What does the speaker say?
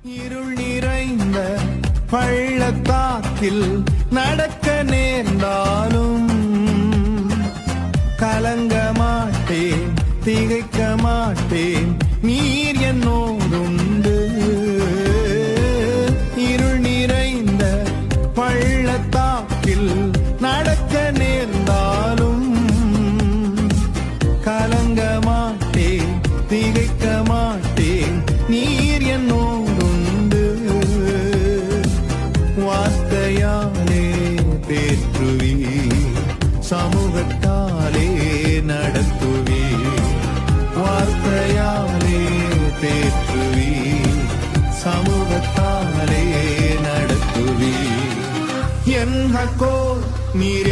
இருள் நிறைந்த பள்ளத்தாக்கில் நடக்க நேர்ந்தாலும் கலங்க மாட்டேன், திகைக்க மாட்டேன், நீர் என்னோடுண்டு. இருள் நிறைந்த பள்ளத்தாக்கில் நடக்க நேர்ந்தாலும் கலங்க மாட்டேன், திகைக்க மாட்டேன், நீர் என்னோடுண்டு. வார்த்தையாலே தேற்றுவி, சமூகத்தாலே நடத்துவி. வார்த்தையாலே தேற்றுவி, சமூகத்தாலே நடத்துவி. என் ஹக்கோர் நீர்